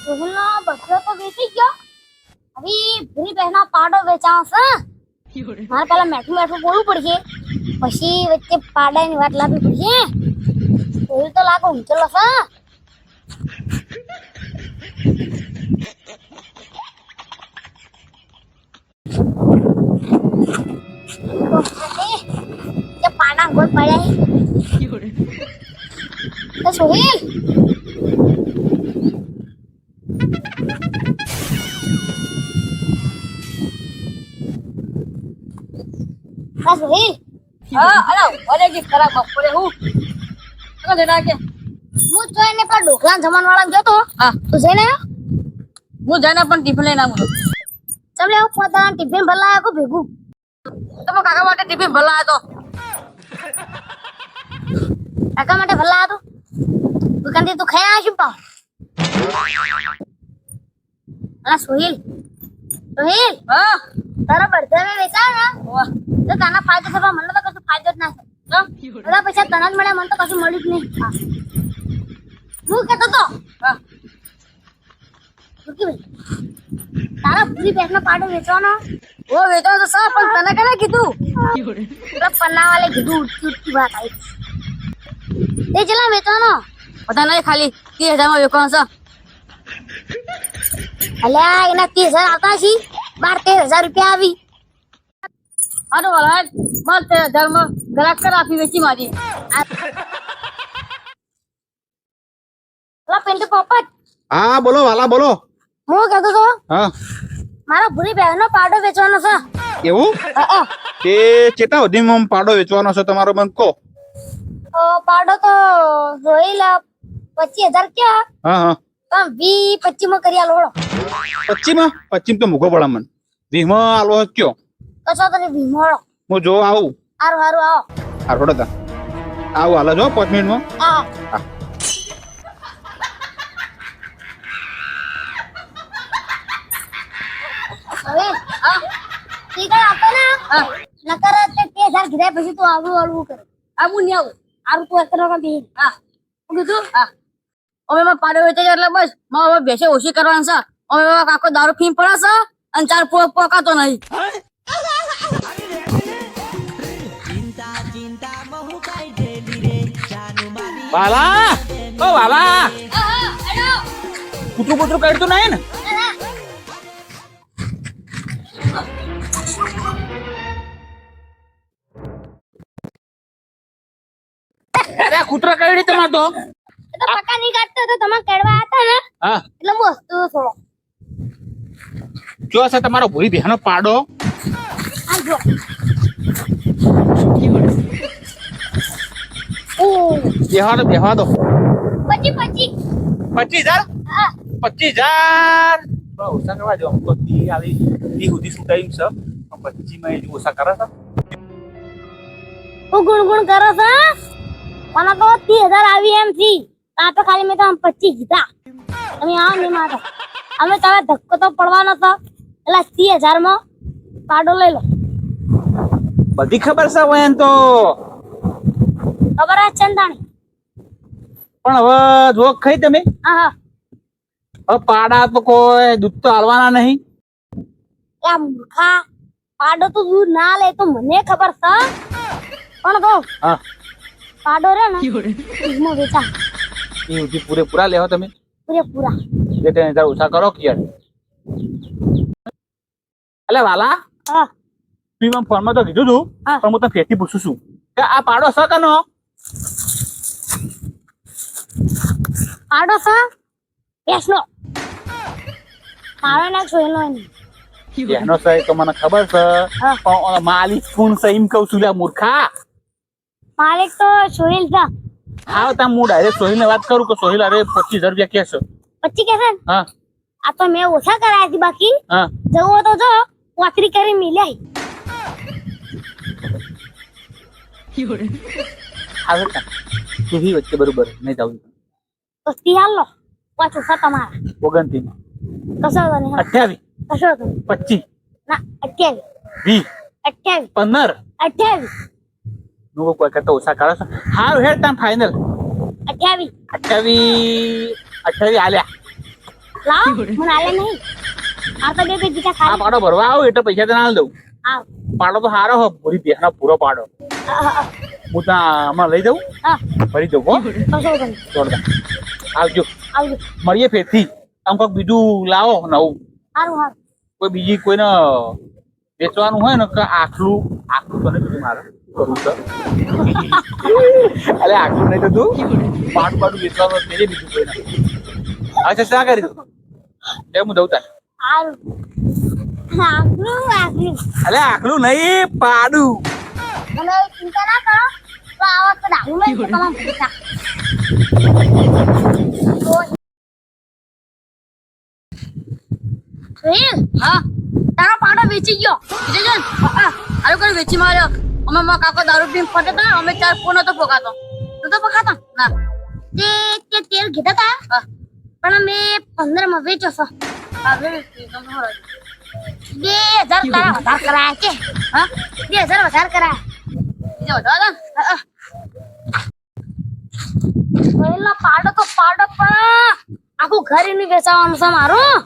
સુહિલનો બકરો તો વેચી ગયો. હવે ભૂરી બહેનો પાડો વેચાવો છે. મારે પેલા મેઠું મેઠું બોલવું પડશે, પછી વચ્ચે પાડાની વાત લાવવી પડશે. સુહિલ તો લાગો ઊંચેલો છે. જે પાડા ગોળ પડ્યા તો સુહિલ સુહિલ અરે કે ખરાબ બપોરે હું જણા કે હું જોઈને પેલા ઢોકળા જમણ વાળા ગયો તો. હા તું જઈને હું જઈને પણ ટિફિન લઈને આવું ચાલ આવું પોતાના ટિફિન ભરલા કો ભેગું તમે કાકા માટે ટિફિન ભરલા હતો કાકા માટે ભરલા હતો. દુકાનથી તું ખાઈ આવ્યો પાવ. અલા સુહિલ સુહિલ હા તારા બર્થડે મે વેચાય ને વાહ તો તાના ફાયદો થવા મને તો કશું ફાયદો જ ના થાય. બધા પૈસા તને જ મળે, મને તો કશું મળ્યું જ નહીં. હું કહેતો તો હા તારા પૂરી પેટનો પાડો વેચવાનો. ઓ વેચો તો સા પણ તને કેને કીધું પેલા પન્ના વાલે કીધું ઉઠતી ઉઠતી વાત આવી. તે ચલા વેચવાનો. બધા નહીં ખાલી 30,000 માં વેચવાનો છે. અલ્યા એના 30,000 આવતા છે. 12-13,000 રૂપિયા આવી. અરે વાલા માર 13,000 માં ગ્રાહક કર આપી વેચી મારી પેલા પિન્ટુ પોપટ હા બોલો વાલા બોલો. હું કહેતો તો હા મારા ભૂરી બહેનનો પાડો વેચવાનો છે. એવું તે ચેટા સુધીમાં પાડો વેચવાનો છે તમારો મને કહો. પાડો તો જોઈ લે 25,000 ક્યાં હા હા પણ 20-25 માં કરી આલો. 25 તો મૂકો પડે મને. 20 માં આલો કયો કશો તો ભીમોળો હું જો આવું. હારું હારું આવો. હારો તા આવું હાલો જો 5 મિનિટમાં. હા હા હવે ઠીક છે આપો ને. નકર તે 30,000 ઘરે પછી તું આવડું આવડું કરે. આવું નહીં આવું હારું તું એક કરવા બી હા હું કીધું હા અમે માં પાડો વેચાય એટલે બસ માં હવે બેસે ઓછી કરવાનું છે. અમે કાકો દારૂ ફીમ પડે છે અને 4 પોકાતો નહીં. વાલા ઓ વાલા કૂતરું કૂતરું કાઢતું નહીં ને. અરે કૂતરા કાઢી તમાર તો. તો પક્કા નહીં કાઢતો તો તમે કડવા હતા ને હા એટલે હું હસતો થોડો. જો છે તમારો ભૂરી બહેનો પાડો. આ જો ઓ બેહવા દો. પછી પછી 25,000 હા 25,000 ઓછા કરવા જો તો તી આવી તી સુધી શું ટાઈમ છે 25 માં એ ઓછા કરે છે. હું ગુણ કરો છો. મને તો 30,000 આવી એમ થી આ તો ખાલી મેં તો 25 કીધા. તમે આવો ને માતો અમે તમે ધક્કો તો પડવાનો હતો એટલે 30,000 માં પાડો લઈ લો. બધી ખબર છે હવે એમ તો. ખબર જ ચંદાણી. પણ હવે જો ખાઈ તમે હા હા હવે પાડા તો કોઈ દૂધ તો હાલવાના નહીં. યા મૂર્ખા પાડો તો દૂધ ના લે તો મને ખબર છે પણ તો હા પાડો રે ને દૂધમાં વેચા એ સુધી પૂરેપૂરા લેવા તમે. પૂરેપૂરા 2-3,000 ઓછા કરો કે યાર. અલે વાલા હા તું મને ફોનમાં તો કીધું તું હા. પણ હું તને ફેરથી પૂછું છું કે આ પાડો છે કનો. પાડો છે પેસનો મારો ના જોયેલો નહીં. એનો છે તો મને ખબર છે હા. પણ ઓલો માલિક કોણ છે એમ કહું છું લ્યા મૂર્ખા. માલિક તો સોહેલ છે. હા તા હું ડાયરેક્ટ સોહિલ ને વાત કરું કે સોહિલ અરે 25,000 રૂપિયા કે છે. 25 કે છે ને? હા આ તો મેં ઓછા કરાયા છે બાકી હા જવો તો જો પોતરી કરી મિલ્યા. આવે તા તું બી વચ્ચે બરોબર નહીં જાવ. તો હાલ લો પાછું છે તમારા 29 માં કશો તો નહીં 28 કશો તો 25 ના 28 20 28 15 28 નું કોઈ કરતા ઓછા કરે છે. હારું હેડ તાન ફાઇનલ 28 28 આલ્યા લાવ મને આલે નહીં આ તો બે બે જીકા આ ખાલી પાડો ભરવા આવું એટલે પૈસા તને આલ દઉં આવ પાડો તો સારો હો પૂરી બેહનો પૂરો પાડો હું ત્યાં આમાં લઈ જાઉં હા ભરી દઉં હો કશો નહીં જોરદાર આવજો આવજો મળીએ ફેરથી આમ કોઈક બીજું લાવો નવું સારું સારું કોઈ બીજી કોઈને વેચવાનું હોય ને કે આખલું તો નહીં બધું મારે કરવું છે અરે આખલું નહીં તો તું પાડું વેચવાનું નહીં બીજું કોઈને અચ્છા શા કરી દઉં એ હું દઉં તાર સારું આખલું અરે આખલું નહીં પાડું મને ચિંતા ના કરો તો આ વખતે ડાળું નહીં તમામ પૈસા સુહેલ હા તારો પાડો વેચી ગયો બીજે જો અરે કોઈ વેચી માર્યો અમે મારા કાકો દારૂ પીને ફરતા હતા અમે ચાર પૂનો તો પોકાતો તું તો પકાતો ના તે તેલ કીધા તા હા પણ અમે 15 માં વેચો છો હવે તમને હો 2000 તારા વધાર કરાયા કે હા 2000 વધાર કરાયા બીજો દાદા પહેલા પાડો તો પાડો પણ આખું ઘર એનું વેચાવાનું છે મારું